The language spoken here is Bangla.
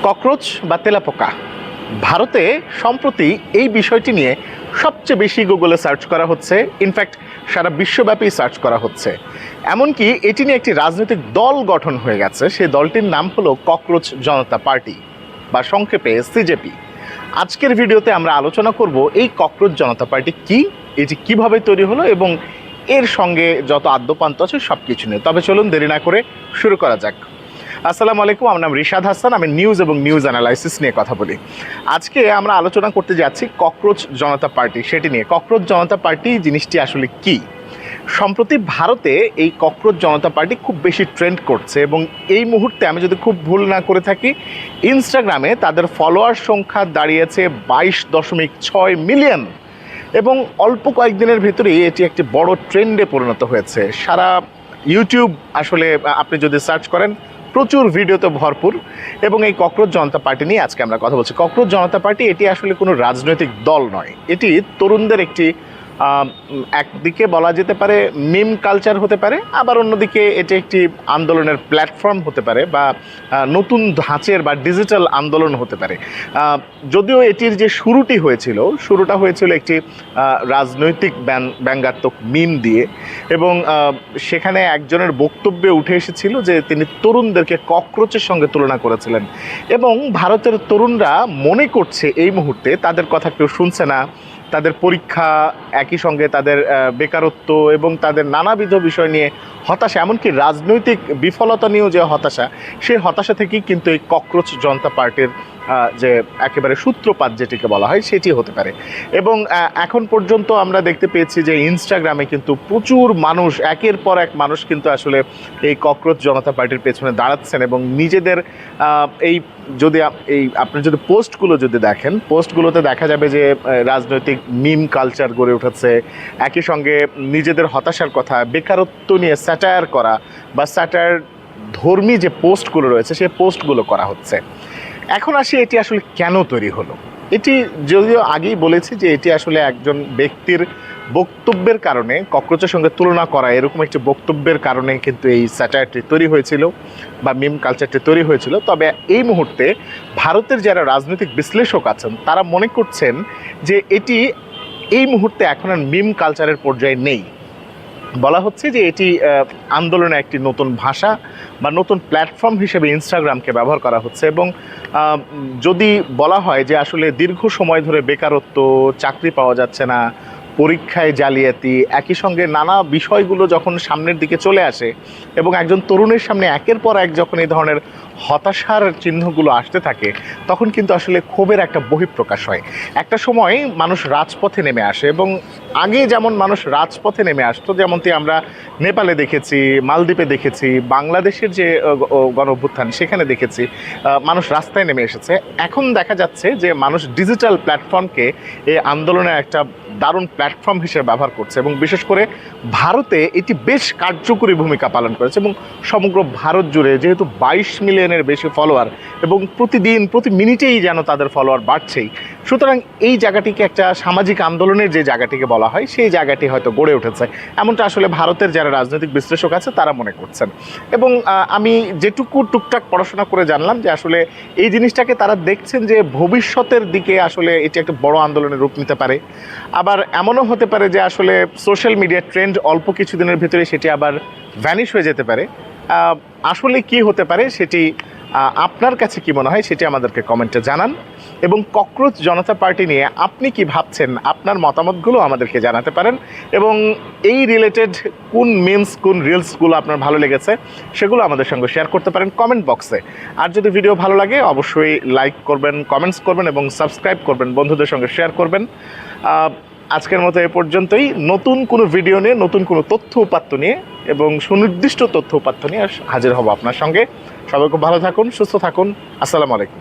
ককরোচ বা তেলাপোকা ভারতে সম্প্রতি এই বিষয়টি নিয়ে সবচেয়ে বেশি গুগলে সার্চ করা হচ্ছে, ইনফ্যাক্ট সারা বিশ্বব্যাপী সার্চ করা হচ্ছে। এমনকি এটি নিয়ে একটি রাজনৈতিক দল গঠন হয়ে গেছে। সেই দলটির নাম হলো ককরোচ জনতা পার্টি বা সংক্ষেপে সিজেপি। আজকের ভিডিওতে আমরা আলোচনা করব এই ককরোচ জনতা পার্টি কি, এটি কিভাবে তৈরি হলো এবং এর সঙ্গে যত আদ্যপান্ত আছে সব কিছু নিয়ে। তবে চলুন দেরি না করে শুরু করা যাক। আসসালামু আলাইকুম, আমার নাম রিশাদ হাসান। আমি নিউজ এবং নিউজ অ্যানালাইসিস নিয়ে কথা বলি। আজকে আমরা আলোচনা করতে যাচ্ছি ককরোচ জনতা পার্টি, সেটি নিয়ে। ককরোচ জনতা পার্টি জিনিসটি আসলে কি? সম্প্রতি ভারতে এই ককরোচ জনতা পার্টি খুব বেশি ট্রেন্ড করছে এবং এই মুহূর্তে আমি যদি খুব ভুল না করে থাকি, ইনস্টাগ্রামে তাদের ফলোয়ার সংখ্যা দাঁড়িয়েছে 22.6 মিলিয়ন এবং অল্প কয়েকদিনের ভেতরেই এটি একটি বড় ট্রেন্ডে পরিণত হয়েছে। সারা ইউটিউব আসলে আপনি যদি সার্চ করেন প্রচুর ভিডিওতে ভরপুর। এবং এই ককরোচ জনতা পার্টি নিয়ে আজকে আমরা কথা বলছি। ককরোচ জনতা পার্টি এটি আসলে কোনো রাজনৈতিক দল নয়, এটি তরুণদের একটি একদিকে বলা যেতে পারে মিম কালচার হতে পারে, আবার অন্যদিকে এটি একটি আন্দোলনের প্ল্যাটফর্ম হতে পারে বা নতুন ধাঁচের বা ডিজিটাল আন্দোলন হতে পারে। যদিও এটির যে শুরুটা হয়েছিল একটি রাজনৈতিক ব্যঙ্গাত্মক মিম দিয়ে এবং সেখানে একজনের বক্তব্যে উঠে এসেছিল যে তিনি তরুণদেরকে ককরোচের সঙ্গে তুলনা করেছিলেন এবং ভারতের তরুণরা মনে করছে এই মুহূর্তে তাদের কথা কেউ শুনছে না, তাদের পরীক্ষা, একই সঙ্গে তাদের বেকারত্ব এবং তাদের নানাবিধ বিষয় নিয়ে হতাশা, এমনকি রাজনৈতিক বিফলতা নিয়েও যে হতাশা, সেই হতাশা থেকেই কিন্তু এই ককরোচ জনতা পার্টির যে একেবারে সূত্রপাত যেটিকে বলা হয় সেটি হতে পারে। এবং এখন পর্যন্ত আমরা দেখতে পেয়েছি যে ইনস্টাগ্রামে কিন্তু প্রচুর মানুষ, একের পর এক মানুষ কিন্তু আসলে এই ককরোচ জনতা পার্টির পেছনে দাঁড়াচ্ছেন এবং নিজেদের আপনি যদি পোস্টগুলো দেখেন, পোস্টগুলোতে দেখা যাবে যে রাজনৈতিক মিম কালচার গড়ে উঠেছে। একই সঙ্গে নিজেদের হতাশার কথা, বেকারত্ব নিয়ে স্যাটায়ার করা বা স্যাটায়ার ধর্মী যে পোস্টগুলো রয়েছে সেই পোস্টগুলো করা হচ্ছে। এখন আসি এটি আসলে কেন তৈরি হলো। এটি যদিও আগেই বলেছি যে এটি আসলে একজন ব্যক্তির বক্তব্যের কারণে, ককরোচের সঙ্গে তুলনা করা এরকম একটি বক্তব্যের কারণে কিন্তু এই স্যাটায়ারটি তৈরি হয়েছিল বা মিম কালচারটি তৈরি হয়েছিল। তবে এই মুহূর্তে ভারতের যারা রাজনৈতিক বিশ্লেষক আছেন তারা মনে করছেন যে এটি এই মুহূর্তে এখন আর মিম কালচারের পর্যায়ে নেই। বলা হচ্ছে যে এটি আন্দোলনের একটি নতুন ভাষা বা নতুন প্ল্যাটফর্ম হিসেবে ইনস্টাগ্রামকে ব্যবহার করা হচ্ছে। এবং যদি বলা হয় যে আসলে দীর্ঘ সময় ধরে বেকারত্ব, চাকরি পাওয়া যাচ্ছে না, পরীক্ষায় জালিয়াতি, একই সঙ্গে নানা বিষয়গুলো যখন সামনের দিকে চলে আসে এবং একজন তরুণের সামনে একের পর এক যখন এই ধরনের হতাশার চিহ্নগুলো আসতে থাকে, তখন কিন্তু আসলে ক্ষোভের একটা বহিঃপ্রকাশ হয়। একটা সময় মানুষ রাজপথে নেমে আসে এবং আগে যেমন মানুষ রাজপথে নেমে আসতো, যেমনটি আমরা নেপালে দেখেছি, মালদ্বীপে দেখেছি, বাংলাদেশের যে গণ অভ্যুত্থান সেখানে দেখেছি মানুষ রাস্তায় নেমে এসেছে। এখন দেখা যাচ্ছে যে মানুষ ডিজিটাল প্ল্যাটফর্মকে এই আন্দোলনের একটা দারুণ প্ল্যাটফর্ম হিসেবে ব্যবহার করছে এবং বিশেষ করে ভারতে এটি বেশ কার্যকরী ভূমিকা পালন করেছে। এবং সমগ্র ভারত জুড়ে যেহেতু 22 মিলিয়নের বেশি ফলোয়ার এবং প্রতি মিনিটেই যেন তাদের ফলোয়ার বাড়ছেই, সুতরাং এই জায়গাটিকে একটা সামাজিক আন্দোলনের যে জায়গাটিকে বলা হয় সেই জায়গাটি হয়তো গড়ে উঠেছে, এমনটা আসলে ভারতের যারা রাজনৈতিক বিশ্লেষক আছে তারা মনে করছেন। এবং আমি যেটুকু টুকটাক পড়াশোনা করে জানলাম যে আসলে এই জিনিসটাকে তারা দেখছেন যে ভবিষ্যতের দিকে আসলে এটি একটা বড় আন্দোলনের রূপ নিতে পারে। আবার এমনও হতে পারে যে আসলে সোশ্যাল মিডিয়া ট্রেন্ড অল্প কিছুদিনের ভিতরে সেটি আবার ভ্যানিশ হয়ে যেতে পারে। আসলে কি হতে পারে সেটি আপনার কাছে কি মনে হয় সেটি আমাদেরকে কমেন্টে জানান। এবং ককরোচ জনতা পার্টি নিয়ে আপনি কি ভাবছেন, আপনার মতামতগুলো আমাদেরকে জানাতে পারেন। এবং এই রিলেটেড কোন মিমস, কোন রিলসগুলো আপনার ভালো লেগেছে সেগুলো আমাদের সঙ্গে শেয়ার করতে পারেন কমেন্ট বক্সে। আর যদি ভিডিও ভালো লাগে অবশ্যই লাইক করবেন, কমেন্টস করবেন এবং সাবস্ক্রাইব করবেন, বন্ধুদের সঙ্গে শেয়ার করবেন। আজকের মতো এ পর্যন্তই। নতুন কোনো ভিডিও নিয়ে, নতুন কোনো তথ্য উপাত্ত নিয়ে এবং সুনির্দিষ্ট তথ্য উপাত্ত নিয়ে হাজির হব আপনার সঙ্গে। সবাই খুব ভালো থাকুন, সুস্থ থাকুন। আসসালামু আলাইকুম।